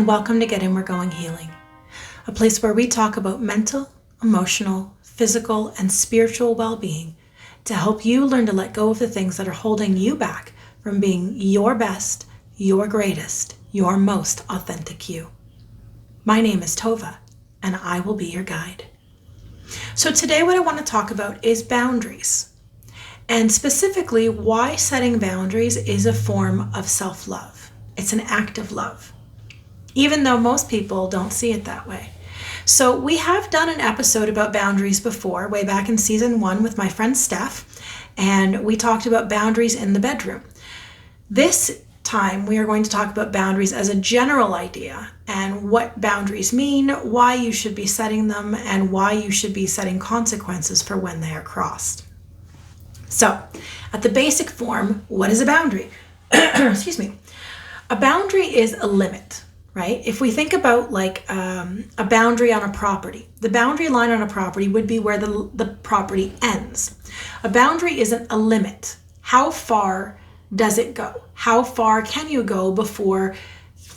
and welcome to Get In We're Going Healing, a place where we talk about mental, emotional, physical, and spiritual well-being to help you learn to let go of the things that are holding you back from being your best, your greatest, your most authentic you. My name is Tovah, and I will be your guide. So today what I want to talk about is boundaries, and specifically why setting boundaries is a form of self-love. It's an act of love, even though most people don't see it that way. So we have done an episode about boundaries before, way back in season 1 with my friend Steph, and we talked about boundaries in the bedroom. This time we are going to talk about boundaries as a general idea and what boundaries mean, why you should be setting them, and why you should be setting consequences for when they are crossed. So at the basic form, what is a boundary? Excuse me. A boundary is a limit, right? If we think about like a boundary on a property, the boundary line on a property would be where the property ends. A boundary isn't a limit. How far does it go? How far can you go before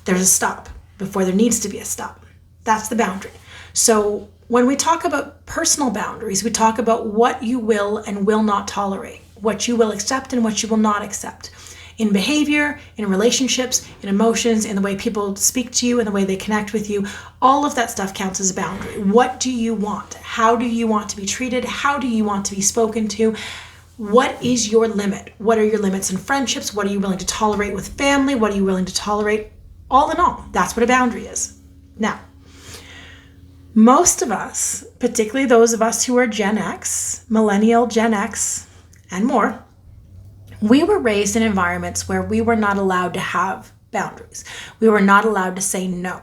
there's a stop, before there needs to be a stop? That's the boundary. So when we talk about personal boundaries, we talk about what you will and will not tolerate, what you will accept and what you will not accept. In behavior, in relationships, in emotions, in the way people speak to you, in the way they connect with you, all of that stuff counts as a boundary. What do you want? How do you want to be treated? How do you want to be spoken to? What is your limit? What are your limits in friendships? What are you willing to tolerate with family? What are you willing to tolerate? All in all, that's what a boundary is. Now, most of us, particularly those of us who are Gen X, Millennial, Gen X, and more, we were raised in environments where we were not allowed to have boundaries. We were not allowed to say no.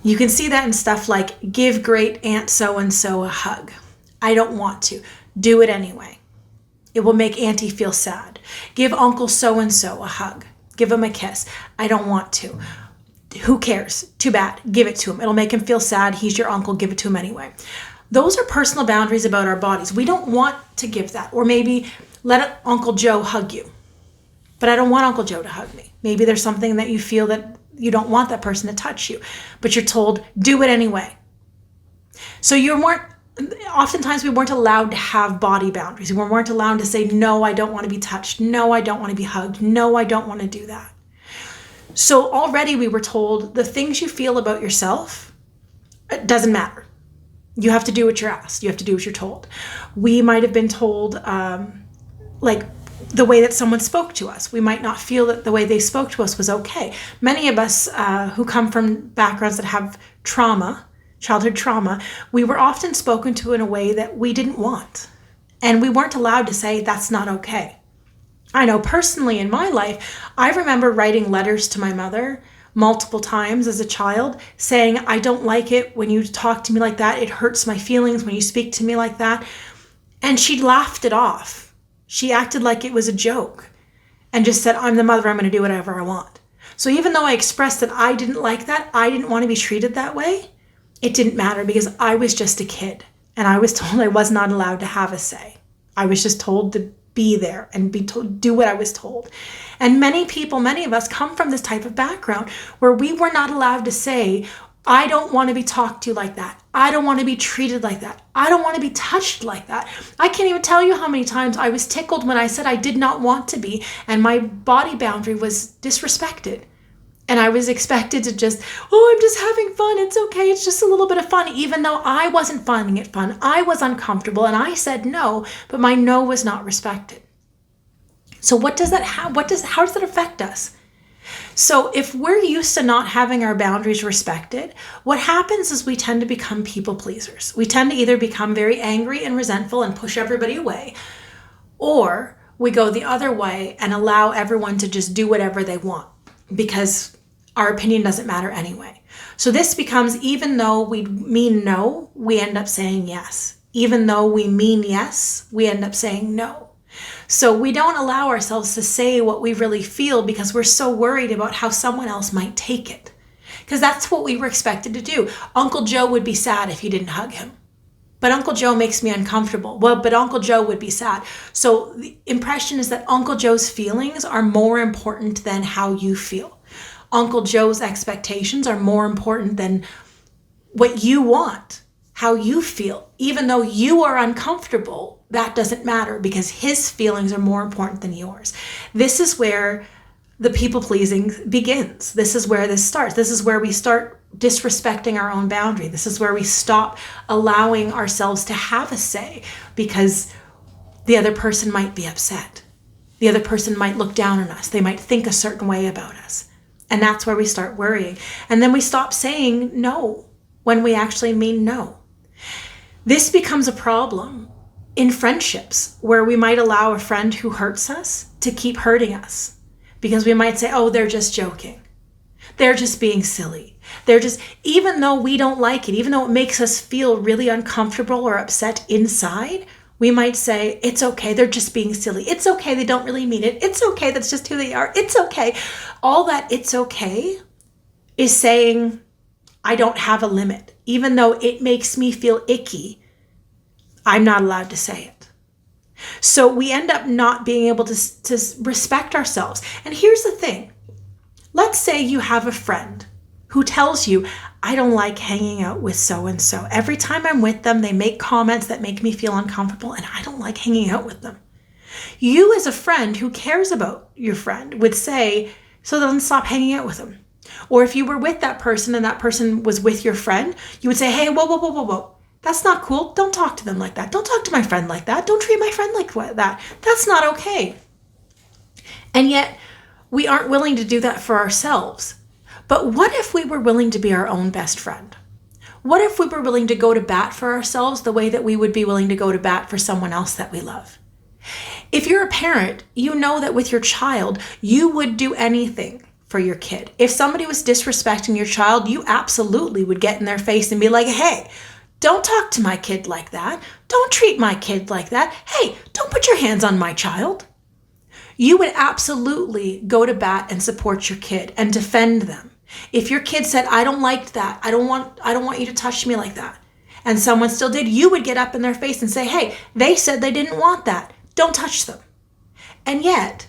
You can see that in stuff like give great aunt so-and-so a hug. I don't want to. Do it anyway. It will make auntie feel sad. Give uncle so-and-so a hug. Give him a kiss. I don't want to. Who cares? Too bad. Give it to him. It'll make him feel sad. He's your uncle. Give it to him anyway. Those are personal boundaries about our bodies. We don't want to give that. Or maybe let Uncle Joe hug you. But I don't want Uncle Joe to hug me. Maybe there's something that you feel that you don't want that person to touch you, but you're told, do it anyway. So oftentimes we weren't allowed to have body boundaries. We weren't allowed to say, no, I don't want to be touched. No, I don't want to be hugged. No, I don't want to do that. So already we were told the things you feel about yourself, it doesn't matter. You have to do what you're asked. You have to do what you're told. We might have been told, like the way that someone spoke to us. We might not feel that the way they spoke to us was okay. Many of us who come from backgrounds that have trauma, childhood trauma, we were often spoken to in a way that we didn't want. And we weren't allowed to say, that's not okay. I know personally in my life, I remember writing letters to my mother multiple times as a child saying, I don't like it when you talk to me like that. It hurts my feelings when you speak to me like that. And she laughed it off. She acted like it was a joke and just said, I'm the mother, I'm going to do whatever I want. So even though I expressed that I didn't like that, I didn't want to be treated that way, it didn't matter because I was just a kid and I was told I was not allowed to have a say. I was just told to be there and be told, do what I was told. And many of us come from this type of background where we were not allowed to say, I don't want to be talked to like that. I don't want to be treated like that. I don't want to be touched like that. I can't even tell you how many times I was tickled when I said I did not want to be, and my body boundary was disrespected. And I was expected to just, I'm just having fun. It's okay. It's just a little bit of fun, even though I wasn't finding it fun. I was uncomfortable and I said no, but my no was not respected. So how does that affect us? So if we're used to not having our boundaries respected, what happens is we tend to become people pleasers. We tend to either become very angry and resentful and push everybody away, or we go the other way and allow everyone to just do whatever they want because our opinion doesn't matter anyway. So this becomes, even though we mean no, we end up saying yes. Even though we mean yes, we end up saying no. So we don't allow ourselves to say what we really feel because we're so worried about how someone else might take it. Because that's what we were expected to do. Uncle Joe would be sad if you didn't hug him. But Uncle Joe makes me uncomfortable. Well, but Uncle Joe would be sad. So the impression is that Uncle Joe's feelings are more important than how you feel. Uncle Joe's expectations are more important than what you want, how you feel. Even though you are uncomfortable, that doesn't matter because his feelings are more important than yours. This is where the people pleasing begins. This is where this starts. This is where we start disrespecting our own boundary. This is where we stop allowing ourselves to have a say because the other person might be upset. The other person might look down on us. They might think a certain way about us. And that's where we start worrying. And then we stop saying no when we actually mean no. This becomes a problem in friendships where we might allow a friend who hurts us to keep hurting us because we might say, oh, they're just joking. They're just being silly. Even though we don't like it, even though it makes us feel really uncomfortable or upset inside, we might say, it's okay, they're just being silly. It's okay, they don't really mean it. It's okay, that's just who they are. It's okay. All that it's okay is saying, I don't have a limit. Even though it makes me feel icky, I'm not allowed to say it. So we end up not being able to respect ourselves. And here's the thing. Let's say you have a friend who tells you, I don't like hanging out with so-and-so. Every time I'm with them, they make comments that make me feel uncomfortable, and I don't like hanging out with them. You as a friend who cares about your friend would say, so then stop hanging out with them. Or if you were with that person and that person was with your friend, you would say, hey, whoa. That's not cool. Don't talk to them like that. Don't talk to my friend like that. Don't treat my friend like that. That's not okay. And yet, we aren't willing to do that for ourselves. But what if we were willing to be our own best friend? What if we were willing to go to bat for ourselves the way that we would be willing to go to bat for someone else that we love? If you're a parent, you know that with your child, you would do anything for your kid. If somebody was disrespecting your child, you absolutely would get in their face and be like, hey, don't talk to my kid like that. Don't treat my kid like that. Hey, don't put your hands on my child. You would absolutely go to bat and support your kid and defend them. If your kid said, I don't like that, I don't want you to touch me like that, and someone still did, you would get up in their face and say, hey, they said they didn't want that. Don't touch them. And yet,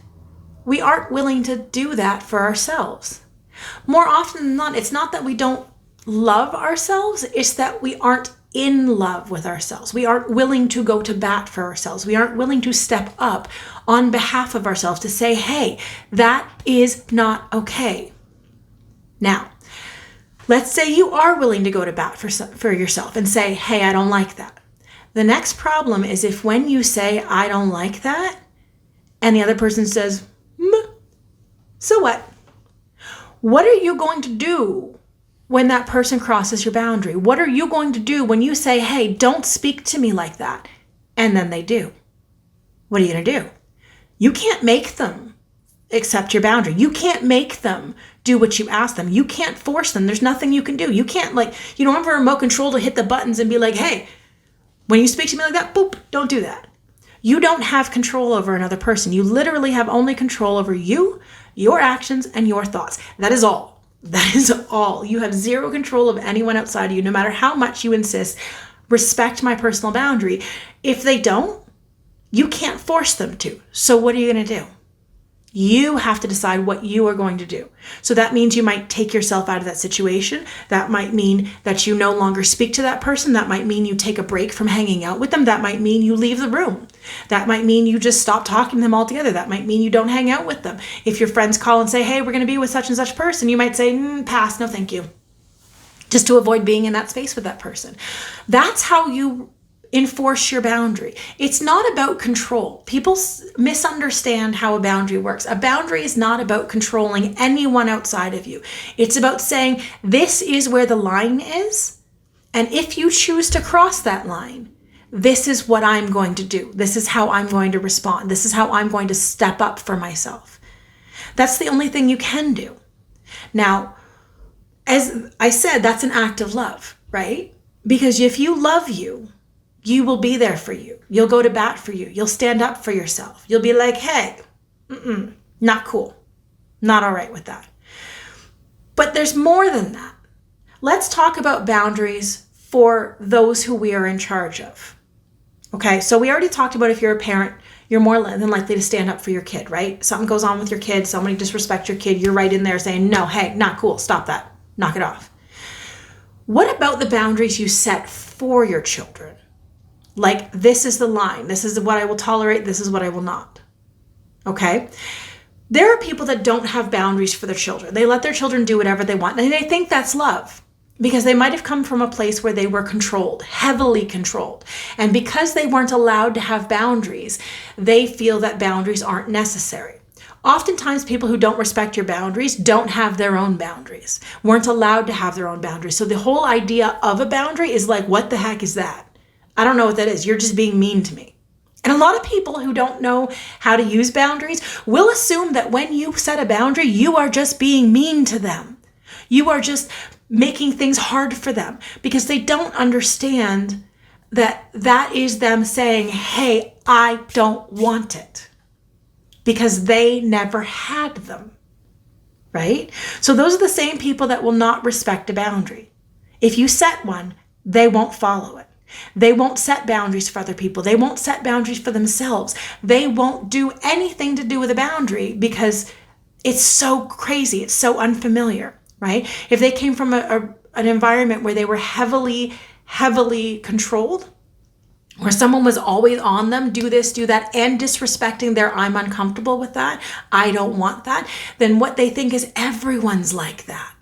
we aren't willing to do that for ourselves. More often than not, it's not that we don't love ourselves, it's that we aren't in love with ourselves. We aren't willing to go to bat for ourselves. We aren't willing to step up on behalf of ourselves to say, hey, that is not okay. Now, let's say you are willing to go to bat for yourself and say, hey, I don't like that. The next problem is if when you say, I don't like that, and the other person says, so what? What are you going to do when that person crosses your boundary? What are you going to do when you say, hey, don't speak to me like that? And then they do. What are you going to do? You can't make them accept your boundary. You can't make them do what you ask them. You can't force them. There's nothing you can do. You can't you don't have a remote control to hit the buttons and be like, hey, when you speak to me like that, boop, don't do that. You don't have control over another person. You literally have only control over you, your actions, and your thoughts. That is all. That is all. You have zero control of anyone outside of you, no matter how much you insist, respect my personal boundary. If they don't, you can't force them to. So what are you going to do? You have to decide what you are going to do. So that means you might take yourself out of that situation. That might mean that you no longer speak to that person. That might mean you take a break from hanging out with them. That might mean you leave the room. That might mean you just stop talking to them altogether. That might mean you don't hang out with them. If your friends call and say, hey, we're going to be with such and such person, you might say, pass, no thank you. Just to avoid being in that space with that person. That's how you enforce your boundary. It's not about control. People misunderstand how a boundary works. A boundary is not about controlling anyone outside of you. It's about saying, this is where the line is, and if you choose to cross that line, this is what I'm going to do. This is how I'm going to respond. This is how I'm going to step up for myself. That's the only thing you can do. Now, as I said, that's an act of love, right? Because if you love you, you will be there for you. You'll go to bat for you. You'll stand up for yourself. You'll be like, hey, not cool. Not all right with that. But there's more than that. Let's talk about boundaries for those who we are in charge of. Okay, so we already talked about if you're a parent, you're more than likely to stand up for your kid, right? Something goes on with your kid, somebody disrespects your kid, you're right in there saying, no, hey, not cool, stop that, knock it off. What about the boundaries you set for your children? Like, this is the line, this is what I will tolerate, this is what I will not. Okay? There are people that don't have boundaries for their children. They let their children do whatever they want, and they think that's love because they might have come from a place where they were controlled, heavily controlled. And because they weren't allowed to have boundaries, they feel that boundaries aren't necessary. Oftentimes, people who don't respect your boundaries don't have their own boundaries, weren't allowed to have their own boundaries. So the whole idea of a boundary is like, what the heck is that? I don't know what that is. You're just being mean to me. And a lot of people who don't know how to use boundaries will assume that when you set a boundary, you are just being mean to them. You are just making things hard for them because they don't understand that that is them saying, hey, I don't want it, because they never had them, right? So those are the same people that will not respect a boundary. If you set one, they won't follow it. They won't set boundaries for other people. They won't set boundaries for themselves. They won't do anything to do with a boundary because it's so crazy. It's so unfamiliar, right? If they came from an environment where they were heavily controlled, where someone was always on them, do this, do that, and disrespecting their, I'm uncomfortable with that, I don't want that, then what they think is everyone's like that.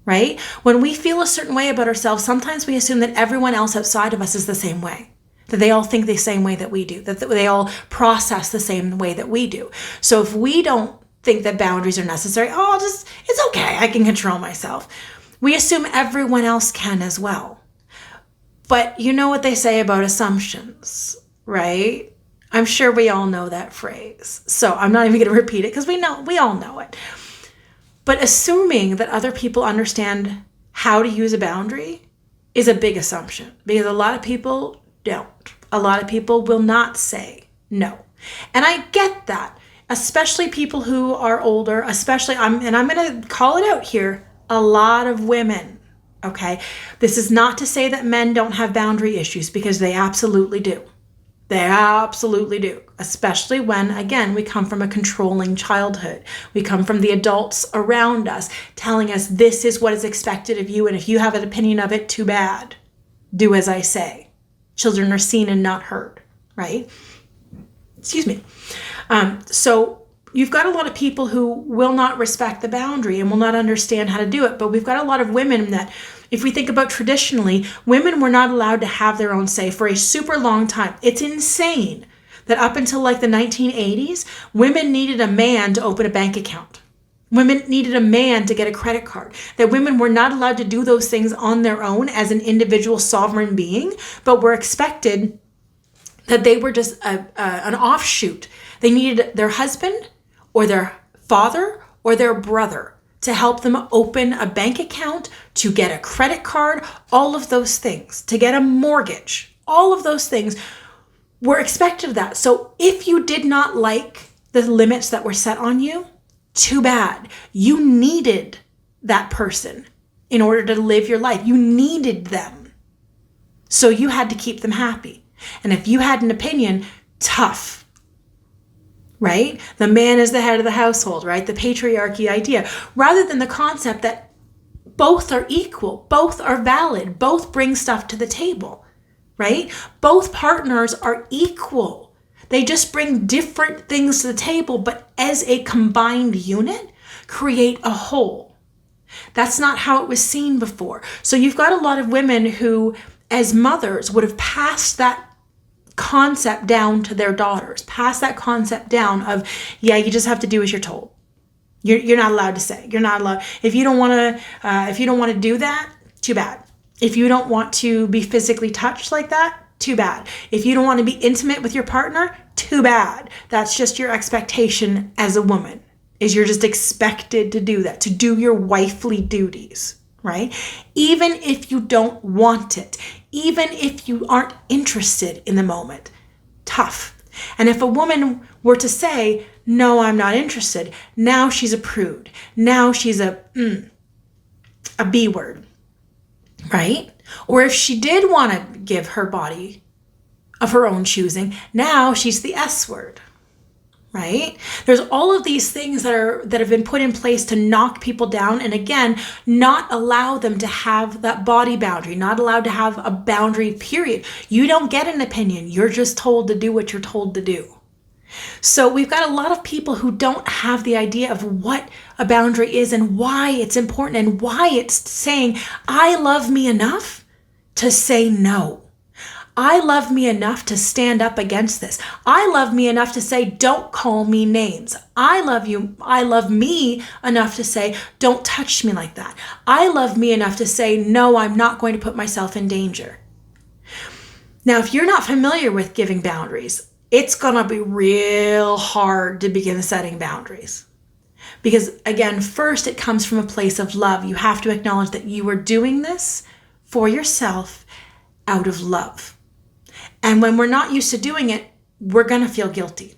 Right? When we feel a certain way about ourselves, sometimes we assume that everyone else outside of us is the same way, that they all think the same way that we do, that they all process the same way that we do. So if we don't think that boundaries are necessary, it's okay, I can control myself. We assume everyone else can as well. But you know what they say about assumptions, right? I'm sure we all know that phrase. So I'm not even going to repeat it because we all know it. But assuming that other people understand how to use a boundary is a big assumption because a lot of people don't. A lot of people will not say no. And I get that, especially people who are older, I'm going to call it out here, a lot of women, okay? This is not to say that men don't have boundary issues because they absolutely do. They absolutely do, especially when, again, we come from a controlling childhood. We come from the adults around us telling us this is what is expected of you, and if you have an opinion of it, too bad. Do as I say. Children are seen and not heard, right? Excuse me. So you've got a lot of people who will not respect the boundary and will not understand how to do it, but we've got a lot of women that, if we think about traditionally, women were not allowed to have their own say for a super long time. It's insane that up until like the 1980s, women needed a man to open a bank account. Women needed a man to get a credit card. That women were not allowed to do those things on their own as an individual sovereign being, but were expected that they were just an offshoot. They needed their husband or their father or their brother to help them open a bank account, to get a credit card, all of those things, to get a mortgage, all of those things were expected of that. So if you did not like the limits that were set on you, too bad. You needed that person in order to live your life. You needed them. So you had to keep them happy. And if you had an opinion, tough. Right? The man is the head of the household, right? The patriarchy idea, rather than the concept that both are equal, both are valid, both bring stuff to the table, right? Both partners are equal. They just bring different things to the table, but as a combined unit, create a whole. That's not how it was seen before. So you've got a lot of women who, as mothers, would have passed that concept down to their daughters, pass that concept down of, yeah, you just have to do as you're told. You're not allowed to say. You're not allowed. If you don't want to do that, too bad. If you don't want to be physically touched like that, too bad. If you don't want to be intimate with your partner, too bad. That's just your expectation as a woman, is you're just expected to do that, to do your wifely duties, right? Even if you don't want it, even if you aren't interested in the moment, tough. And if a woman were to say, no, I'm not interested, now she's a prude. Now she's a B word, right? Or if she did want to give her body of her own choosing. Now she's the S word, right? There's all of these things that have been put in place to knock people down, and again, not allow them to have that body boundary, not allowed to have a boundary, period. You don't get an opinion. You're just told to do what you're told to do. So we've got a lot of people who don't have the idea of what a boundary is and why it's important and why it's saying, I love me enough to say no. I love me enough to stand up against this. I love me enough to say, don't call me names. I love you. I love me enough to say, don't touch me like that. I love me enough to say, no, I'm not going to put myself in danger. Now, if you're not familiar with giving boundaries, it's going to be real hard to begin setting boundaries. Because again, first it comes from a place of love. You have to acknowledge that you are doing this for yourself out of love. And when we're not used to doing it, we're going to feel guilty.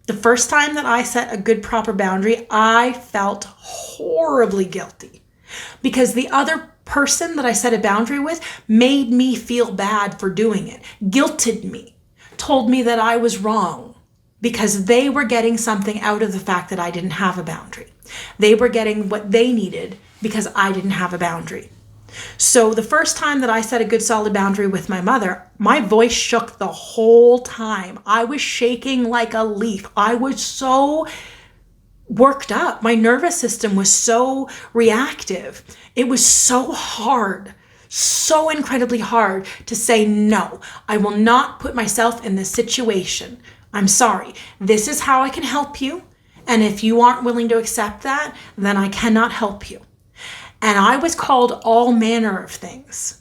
The first time that I set a good, proper boundary, I felt horribly guilty because the other person that I set a boundary with made me feel bad for doing it, guilted me, told me that I was wrong because they were getting something out of the fact that I didn't have a boundary. They were getting what they needed because I didn't have a boundary. So the first time that I set a good solid boundary with my mother, my voice shook the whole time. I was shaking like a leaf. I was so worked up. My nervous system was so reactive. It was so hard, so incredibly hard to say, no, I will not put myself in this situation. I'm sorry. This is how I can help you. And if you aren't willing to accept that, then I cannot help you. And I was called all manner of things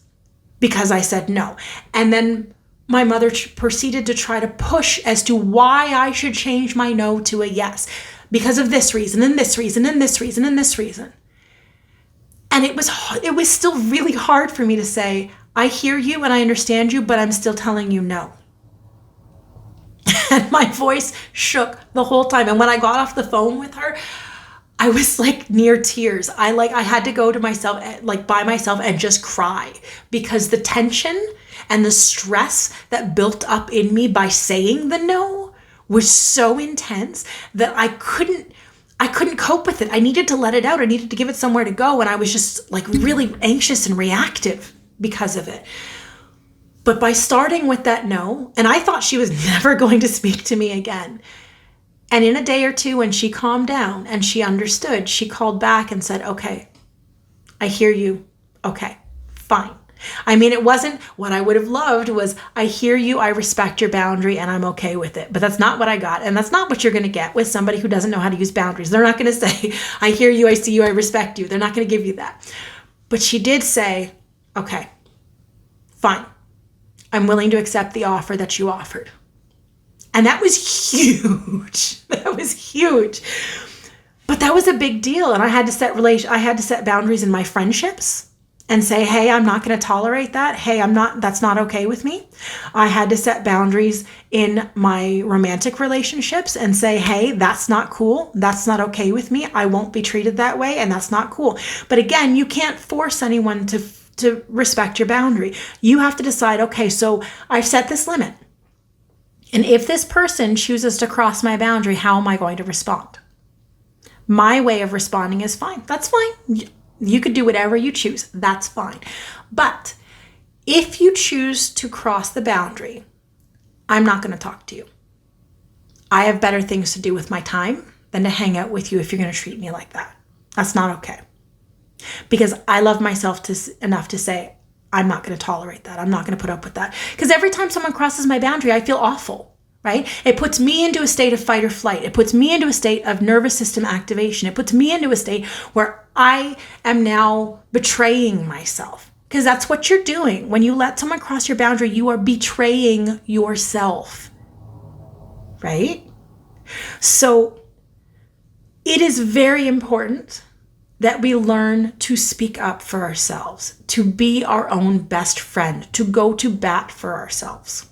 because I said no. And then my mother proceeded to try to push as to why I should change my no to a yes because of this reason and this reason and this reason and this reason. And it was still really hard for me to say, I hear you and I understand you, but I'm still telling you no. And my voice shook the whole time. And when I got off the phone with her, I was like near tears. I had to go to myself, like by myself and just cry because the tension and the stress that built up in me by saying the no was so intense that I couldn't cope with it. I needed to let it out. I needed to give it somewhere to go. And I was just like really anxious and reactive because of it. But by starting with that no, and I thought she was never going to speak to me again. And in a day or two, when she calmed down and she understood, she called back and said, okay, I hear you. Okay, fine. I mean, it wasn't what I would have loved was, I hear you, I respect your boundary, and I'm okay with it. But that's not what I got. And that's not what you're going to get with somebody who doesn't know how to use boundaries. They're not going to say, I hear you, I see you, I respect you. They're not going to give you that. But she did say, okay, fine. I'm willing to accept the offer that you offered. And that was huge. That was huge. But that was a big deal. And I had to set boundaries in my friendships and say, hey, I'm not going to tolerate that. Hey, that's not okay with me. I had to set boundaries in my romantic relationships and say, hey, that's not cool. That's not okay with me. I won't be treated that way. And that's not cool. But again, you can't force anyone to respect your boundary. You have to decide, okay, so I've set this limit. And if this person chooses to cross my boundary, how am I going to respond? My way of responding is fine. That's fine. You could do whatever you choose. That's fine. But if you choose to cross the boundary, I'm not going to talk to you. I have better things to do with my time than to hang out with you if you're going to treat me like that. That's not okay. Because I love myself enough to say, I'm not going to tolerate that. I'm not going to put up with that. Because every time someone crosses my boundary, I feel awful, right? It puts me into a state of fight or flight. It puts me into a state of nervous system activation. It puts me into a state where I am now betraying myself. Because that's what you're doing. When you let someone cross your boundary, you are betraying yourself, right? So it is very important that we learn to speak up for ourselves, to be our own best friend, to go to bat for ourselves.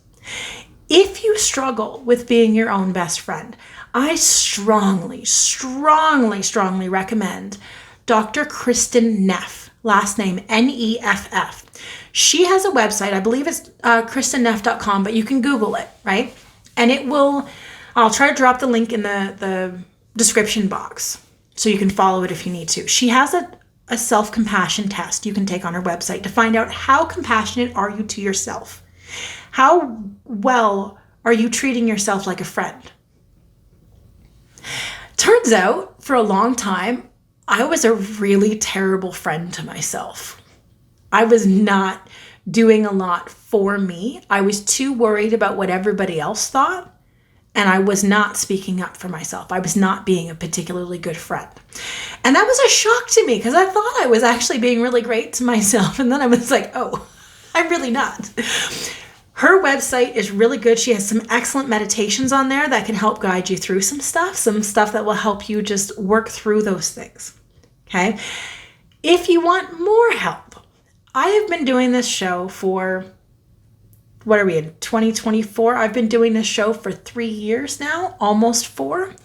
If you struggle with being your own best friend, I strongly, strongly, strongly recommend Dr. Kristen Neff, last name Neff. She has a website. I believe it's kristenneff.com, but you can Google it, right? And I'll try to drop the link in the description box so you can follow it if you need to. She has a self-compassion test you can take on her website to find out how compassionate are you to yourself. How well are you treating yourself like a friend? Turns out, for a long time, I was a really terrible friend to myself. I was not doing a lot for me. I was too worried about what everybody else thought, and I was not speaking up for myself. I was not being a particularly good friend. And that was a shock to me because I thought I was actually being really great to myself. And then I was like, oh, I'm really not. Her website is really good. She has some excellent meditations on there that can help guide you through some stuff that will help you just work through those things. Okay. If you want more help, I have been doing this show for, what are we in, 2024? I've been doing this show for 3 years now, almost 4.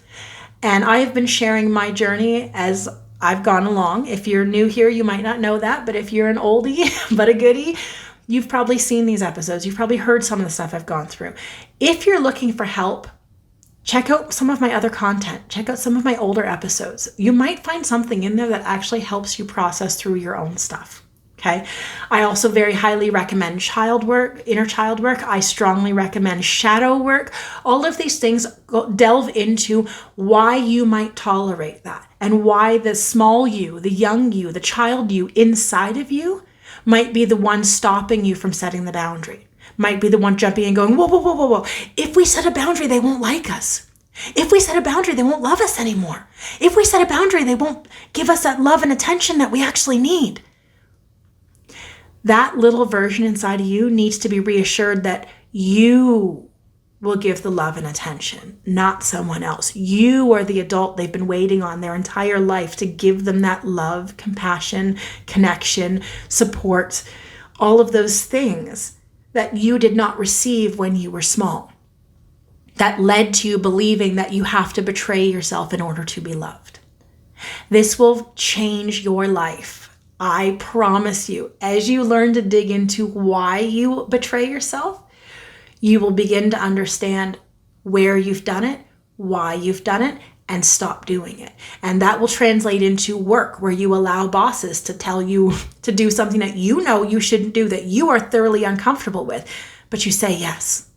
And I have been sharing my journey as I've gone along. If you're new here, you might not know that, but if you're an oldie but a goodie, you've probably seen these episodes. You've probably heard some of the stuff I've gone through. If you're looking for help, check out some of my other content. Check out some of my older episodes. You might find something in there that actually helps you process through your own stuff. Okay. I also very highly recommend child work, inner child work. I strongly recommend shadow work. All of these things delve into why you might tolerate that and why the small you, the young you, the child you inside of you might be the one stopping you from setting the boundary. Might be the one jumping and going, whoa, whoa, whoa, whoa, whoa. If we set a boundary, they won't like us. If we set a boundary, they won't love us anymore. If we set a boundary, they won't give us that love and attention that we actually need. That little version inside of you needs to be reassured that you will give the love and attention, not someone else. You are the adult they've been waiting on their entire life to give them that love, compassion, connection, support, all of those things that you did not receive when you were small. That led to you believing that you have to betray yourself in order to be loved. This will change your life. I promise you, as you learn to dig into why you betray yourself, you will begin to understand where you've done it, why you've done it, and stop doing it. And that will translate into work where you allow bosses to tell you to do something that you know you shouldn't do, that you are thoroughly uncomfortable with, but you say yes.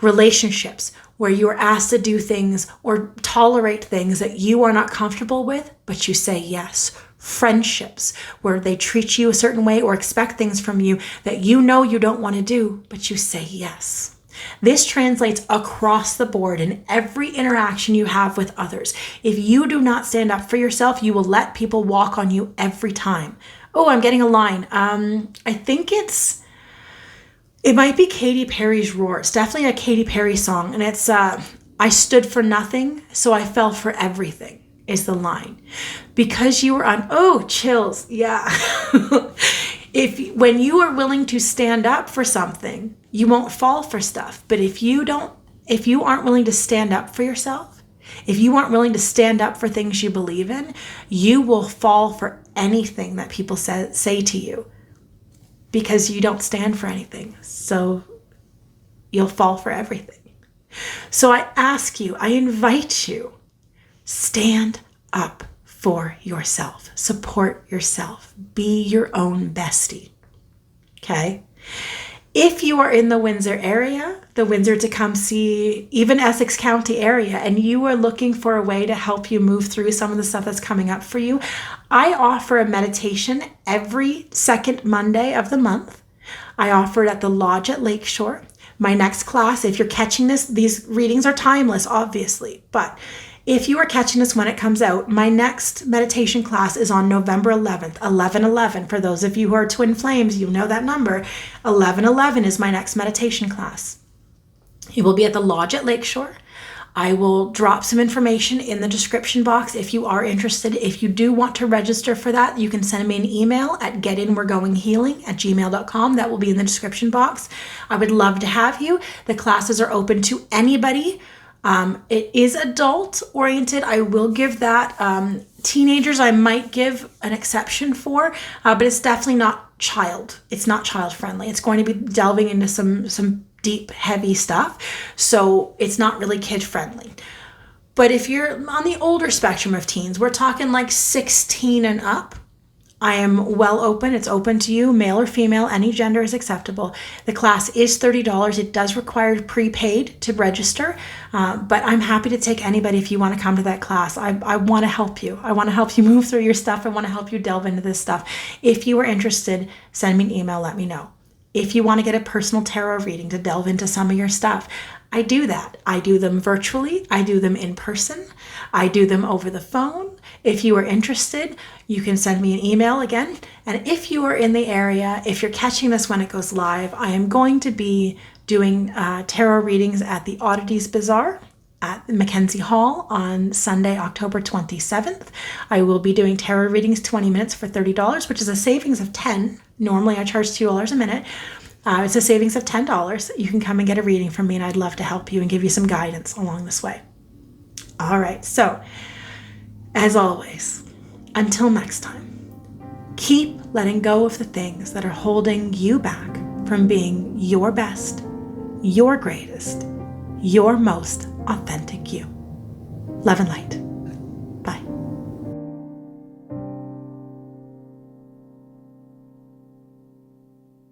Relationships where you are asked to do things or tolerate things that you are not comfortable with, but you say yes. Friendships where they treat you a certain way or expect things from you that you know you don't want to do, but you say yes. This translates across the board in every interaction you have with others. If you do not stand up for yourself, you will let people walk on you every time. Oh, I'm getting a line. I think it might be Katy Perry's Roar. It's definitely a Katy Perry song. And it's, I stood for nothing, so I fell for everything. Is the line. Because you were chills. Yeah. When you are willing to stand up for something, you won't fall for stuff. But if you aren't willing to stand up for yourself, if you aren't willing to stand up for things you believe in, you will fall for anything that people say to you because you don't stand for anything. So you'll fall for everything. So I ask you, I invite you, stand up for yourself. Support yourself. Be your own bestie. Okay? If you are in the Windsor area, the Windsor-Tecumseh, even Essex County area, and you are looking for a way to help you move through some of the stuff that's coming up for you, I offer a meditation every second Monday of the month. I offer it at the Lodge at Lakeshore. My next class, if you're catching this, these readings are timeless, obviously, but if you are catching this when it comes out, my next meditation class is on November 11th, 11/11. For those of you who are twin flames, you know that number. 11/11 is my next meditation class. It will be at the Lodge at Lakeshore. I will drop some information in the description box if you are interested. If you do want to register for that, you can send me an email at getinweregoinghealing@gmail.com. That will be in the description box. I would love to have you. The classes are open to anybody It is adult oriented. I will give that. Teenagers, I might give an exception for, but it's definitely not child. It's not child friendly. It's going to be delving into some deep, heavy stuff. So it's not really kid friendly. But if you're on the older spectrum of teens, we're talking like 16 and up, I am well open. It's open to you, male or female, any gender is acceptable. The class is $30. It does require prepaid to register, but I'm happy to take anybody if you want to come to that class. I want to help you. I want to help you move through your stuff. I want to help you delve into this stuff. If you are interested, send me an email, let me know. If you want to get a personal tarot reading to delve into some of your stuff, I do that. I do them virtually. I do them in person. I do them over the phone. If you are interested, you can send me an email again. And if you are in the area, if you're catching this when it goes live, I am going to be doing tarot readings at the Oddities Bazaar at Mackenzie Hall on Sunday, October 27th. I will be doing tarot readings 20 minutes for $30, which is a savings of $10. Normally I charge $2 a minute. It's a savings of $10. You can come and get a reading from me, and I'd love to help you and give you some guidance along this way. All right, so as always, until next time, keep letting go of the things that are holding you back from being your best, your greatest, your most authentic you. Love and light.